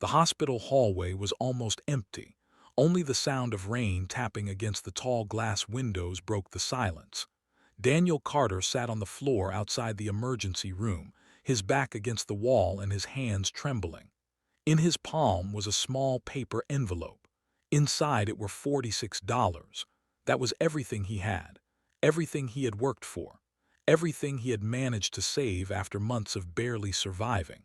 The hospital hallway was almost empty. Only the sound of rain tapping against the tall glass windows broke the silence. Daniel Carter sat on the floor outside the emergency room, his back against the wall and his hands trembling. In his palm was a small paper envelope. Inside it were $46. That was everything he had, everything he had worked for, everything he had managed to save after months of barely surviving.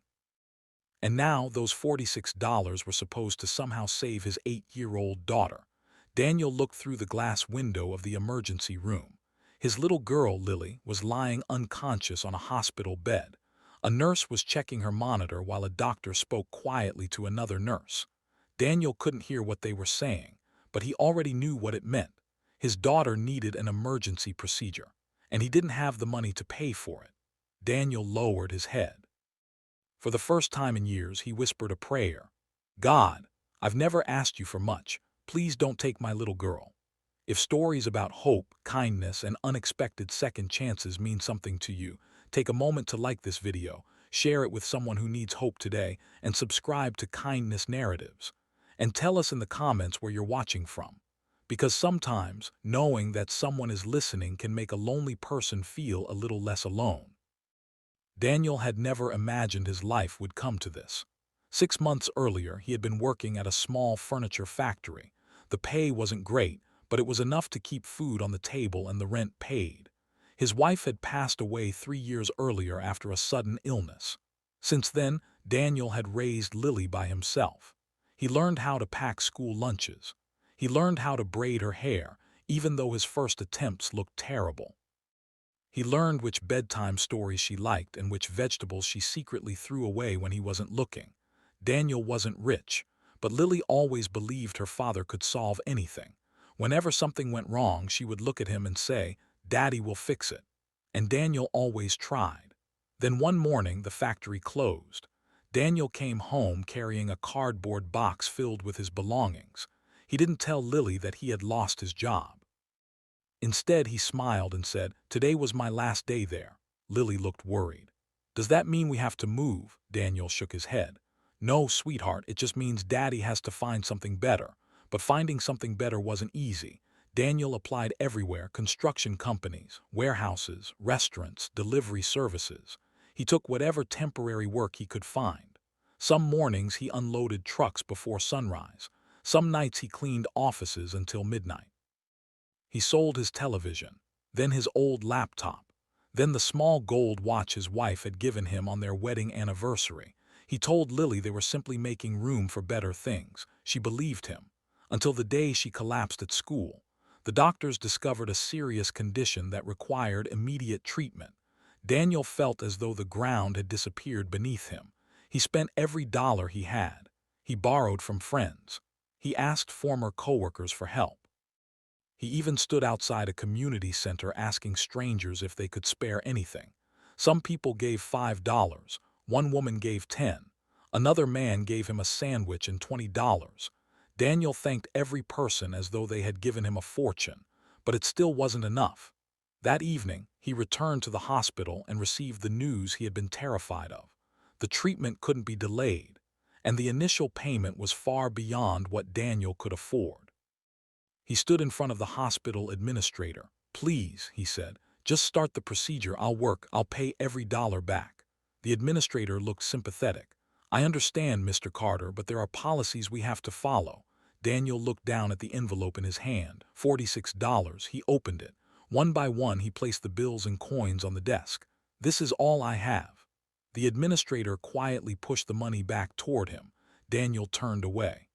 And now those $46 were supposed to somehow save his 8-year-old daughter. Daniel looked through the glass window of the emergency room. His little girl, Lily, was lying unconscious on a hospital bed. A nurse was checking her monitor while a doctor spoke quietly to another nurse. Daniel couldn't hear what they were saying, but he already knew what it meant. His daughter needed an emergency procedure, and he didn't have the money to pay for it. Daniel lowered his head. For the first time in years, he whispered a prayer. God, I've never asked you for much. Please don't take my little girl. If stories about hope, kindness, and unexpected second chances mean something to you, take a moment to like this video, share it with someone who needs hope today, and subscribe to Kindness Narratives. And tell us in the comments where you're watching from. Because sometimes, knowing that someone is listening can make a lonely person feel a little less alone. Daniel had never imagined his life would come to this. 6 months earlier, he had been working at a small furniture factory. The pay wasn't great, but it was enough to keep food on the table and the rent paid. His wife had passed away 3 years earlier after a sudden illness. Since then, Daniel had raised Lily by himself. He learned how to pack school lunches. He learned how to braid her hair, even though his first attempts looked terrible. He learned which bedtime stories she liked and which vegetables she secretly threw away when he wasn't looking. Daniel wasn't rich, but Lily always believed her father could solve anything. Whenever something went wrong, she would look at him and say, "Daddy will fix it." And Daniel always tried. Then one morning, the factory closed. Daniel came home carrying a cardboard box filled with his belongings. He didn't tell Lily that he had lost his job. Instead, he smiled and said, "Today was my last day there." Lily looked worried. "Does that mean we have to move?" Daniel shook his head. "No, sweetheart, it just means Daddy has to find something better." But finding something better wasn't easy. Daniel applied everywhere: construction companies, warehouses, restaurants, delivery services. He took whatever temporary work he could find. Some mornings he unloaded trucks before sunrise. Some nights he cleaned offices until midnight. He sold his television, then his old laptop, then the small gold watch his wife had given him on their wedding anniversary. He told Lily they were simply making room for better things. She believed him. Until the day she collapsed at school. The doctors discovered a serious condition that required immediate treatment. Daniel felt as though the ground had disappeared beneath him. He spent every dollar he had. He borrowed from friends. He asked former coworkers for help. He even stood outside a community center asking strangers if they could spare anything. Some people gave $5, one woman gave 10, another man gave him a sandwich and $20. Daniel thanked every person as though they had given him a fortune, but it still wasn't enough. That evening, he returned to the hospital and received the news he had been terrified of. The treatment couldn't be delayed, and the initial payment was far beyond what Daniel could afford. He stood in front of the hospital administrator. "Please," he said, "just start the procedure. I'll pay every dollar back." The administrator looked sympathetic. "I understand, Mr. Carter, but there are policies we have to follow." Daniel looked down at the envelope in his hand. $46. He opened it. One by one, he placed the bills and coins on the desk. "This is all I have." The administrator quietly pushed the money back toward him. Daniel turned away.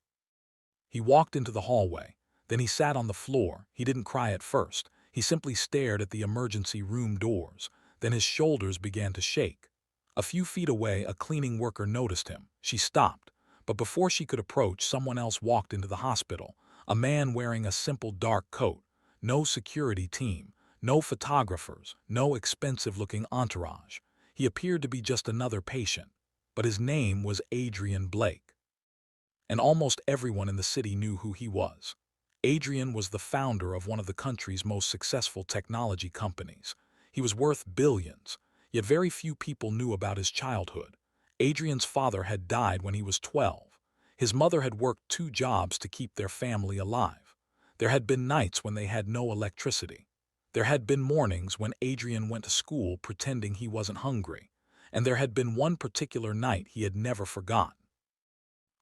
He walked into the hallway. Then he sat on the floor. He didn't cry at first. He simply stared at the emergency room doors. Then his shoulders began to shake. A few feet away, a cleaning worker noticed him. She stopped. But before she could approach, someone else walked into the hospital. A man wearing a simple dark coat. No security team. No photographers. No expensive-looking entourage. He appeared to be just another patient. But his name was Adrian Blake. And almost everyone in the city knew who he was. Adrian was the founder of one of the country's most successful technology companies. He was worth billions, yet very few people knew about his childhood. Adrian's father had died when he was 12. His mother had worked 2 jobs to keep their family alive. There had been nights when they had no electricity. There had been mornings when Adrian went to school pretending he wasn't hungry. And there had been one particular night he had never forgotten.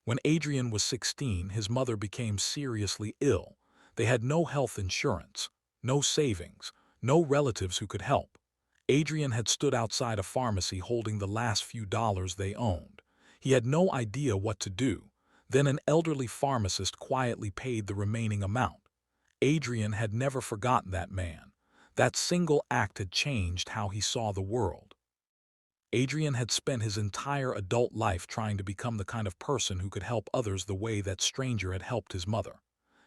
When Adrian was 16, his mother became seriously ill. They had no health insurance, no savings, no relatives who could help. Adrian had stood outside a pharmacy holding the last few dollars they owned. He had no idea what to do. Then an elderly pharmacist quietly paid the remaining amount. Adrian had never forgotten that man. That single act had changed how he saw the world. Adrian had spent his entire adult life trying to become the kind of person who could help others the way that stranger had helped his mother.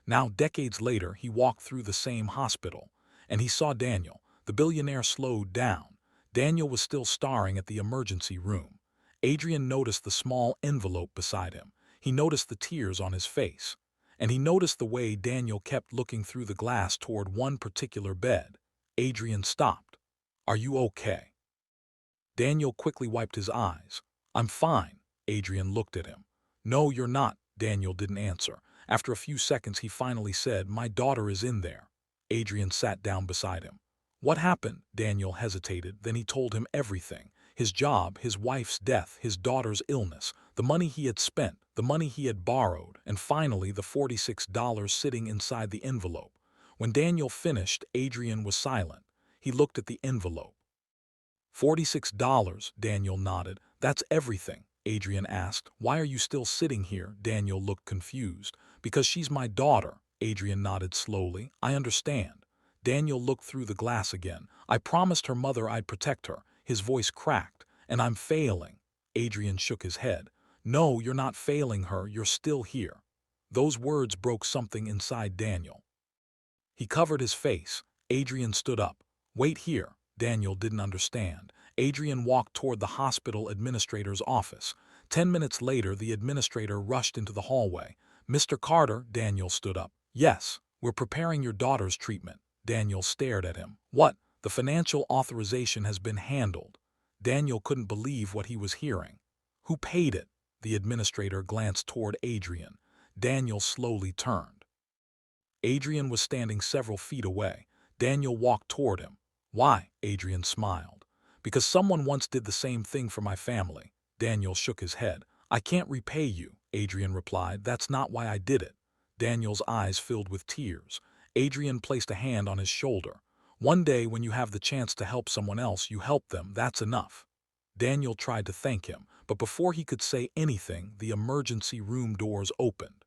Now, decades later, he walked through the same hospital, and he saw Daniel. The billionaire slowed down. Daniel was still staring at the emergency room. Adrian noticed the small envelope beside him. He noticed the tears on his face. And he noticed the way Daniel kept looking through the glass toward one particular bed. Adrian stopped. "Are you okay?" Daniel quickly wiped his eyes. "I'm fine." Adrian looked at him. "No, you're not." Daniel didn't answer. After a few seconds, he finally said, "My daughter is in there." Adrian sat down beside him. "What happened?" Daniel hesitated. Then he told him everything. His job, his wife's death, his daughter's illness, the money he had spent, the money he had borrowed, and finally the $46 sitting inside the envelope. When Daniel finished, Adrian was silent. He looked at the envelope. $46, Daniel nodded. "That's everything." Adrian asked. "Why are you still sitting here?" Daniel looked confused. "Because she's my daughter." Adrian nodded slowly. "I understand." Daniel looked through the glass again. "I promised her mother I'd protect her." His voice cracked. "And I'm failing." Adrian shook his head. "No, you're not failing her. You're still here." Those words broke something inside Daniel. He covered his face. Adrian stood up. "Wait here." Daniel didn't understand. Adrian walked toward the hospital administrator's office. 10 minutes later, the administrator rushed into the hallway. "Mr. Carter," Daniel stood up. "Yes, we're preparing your daughter's treatment." Daniel stared at him. "What?" "The financial authorization has been handled." Daniel couldn't believe what he was hearing. "Who paid it?" The administrator glanced toward Adrian. Daniel slowly turned. Adrian was standing several feet away. Daniel walked toward him. "Why?" Adrian smiled. "Because someone once did the same thing for my family." Daniel shook his head. "I can't repay you," Adrian replied. "That's not why I did it." Daniel's eyes filled with tears. Adrian placed a hand on his shoulder. "One day when you have the chance to help someone else, you help them. That's enough." Daniel tried to thank him, but before he could say anything, the emergency room doors opened.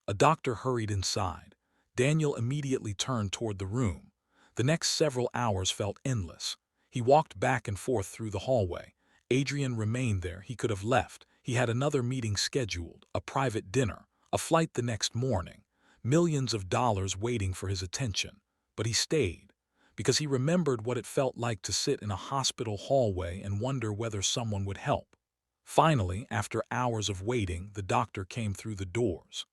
A doctor hurried inside. Daniel immediately turned toward the room. The next several hours felt endless. He walked back and forth through the hallway. Adrian remained there. He could have left. He had another meeting scheduled, a private dinner, a flight the next morning, millions of dollars waiting for his attention. But he stayed, because he remembered what it felt like to sit in a hospital hallway and wonder whether someone would help. Finally, after hours of waiting, the doctor came through the doors.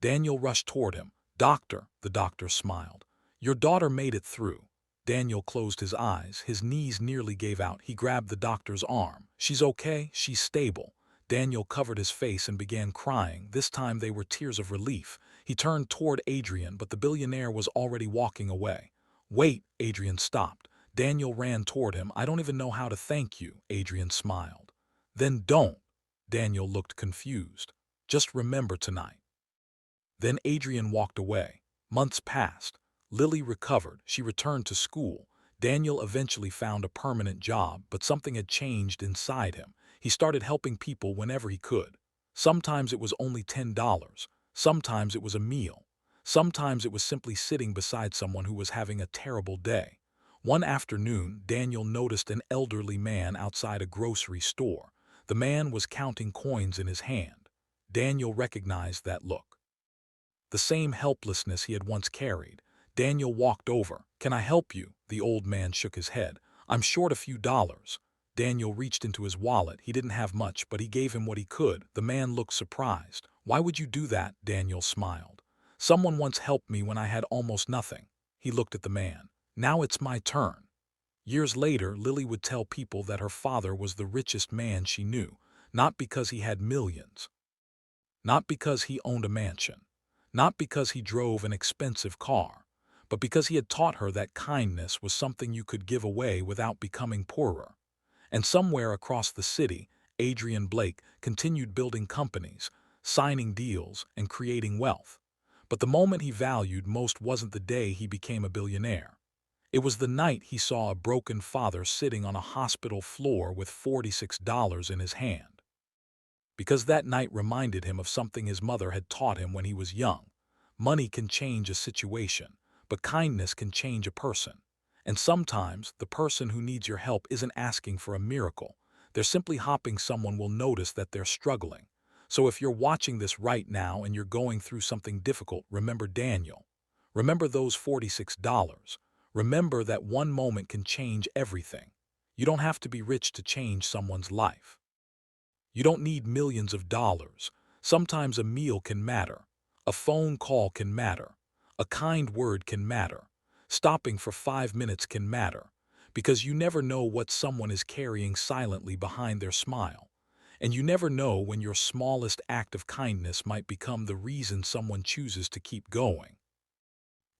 Daniel rushed toward him. "Doctor," the doctor smiled. "Your daughter made it through." Daniel closed his eyes. His knees nearly gave out. He grabbed the doctor's arm. "She's okay. She's stable." Daniel covered his face and began crying. This time they were tears of relief. He turned toward Adrian, but the billionaire was already walking away. "Wait!" Adrian stopped. Daniel ran toward him. "I don't even know how to thank you." Adrian smiled. "Then don't." Daniel looked confused. "Just remember tonight." Then Adrian walked away. Months passed. Lily recovered. She returned to school. Daniel eventually found a permanent job, but something had changed inside him. He started helping people whenever he could. Sometimes it was only $10. Sometimes it was a meal. Sometimes it was simply sitting beside someone who was having a terrible day. One afternoon, Daniel noticed an elderly man outside a grocery store. The man was counting coins in his hand. Daniel recognized that look. The same helplessness he had once carried. Daniel walked over. "Can I help you?" The old man shook his head. "I'm short a few dollars." Daniel reached into his wallet. He didn't have much, but he gave him what he could. The man looked surprised. "Why would you do that?" Daniel smiled. "Someone once helped me when I had almost nothing." He looked at the man. "Now it's my turn." Years later, Lily would tell people that her father was the richest man she knew, not because he had millions, Not because he owned a mansion, not because he drove an expensive car, but because he had taught her that kindness was something you could give away without becoming poorer. And somewhere across the city, Adrian Blake continued building companies, signing deals, and creating wealth. But the moment he valued most wasn't the day he became a billionaire. It was the night he saw a broken father sitting on a hospital floor with $46 in his hand. Because that night reminded him of something his mother had taught him when he was young. Money can change a situation, but kindness can change a person. And sometimes, the person who needs your help isn't asking for a miracle. They're simply hoping someone will notice that they're struggling. So if you're watching this right now and you're going through something difficult, remember Daniel. Remember those $46. Remember that one moment can change everything. You don't have to be rich to change someone's life. You don't need millions of dollars. Sometimes a meal can matter. A phone call can matter. A kind word can matter. Stopping for 5 minutes can matter. Because you never know what someone is carrying silently behind their smile. And you never know when your smallest act of kindness might become the reason someone chooses to keep going.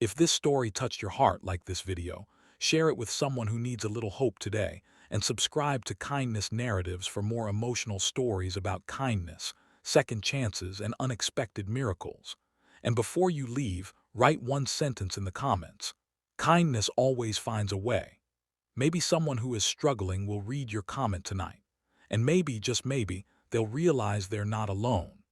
If this story touched your heart like this video, share it with someone who needs a little hope today, and subscribe to Kindness Narratives for more emotional stories about kindness, second chances, and unexpected miracles. And before you leave, write one sentence in the comments. Kindness always finds a way. Maybe someone who is struggling will read your comment tonight. And maybe, just maybe, they'll realize they're not alone.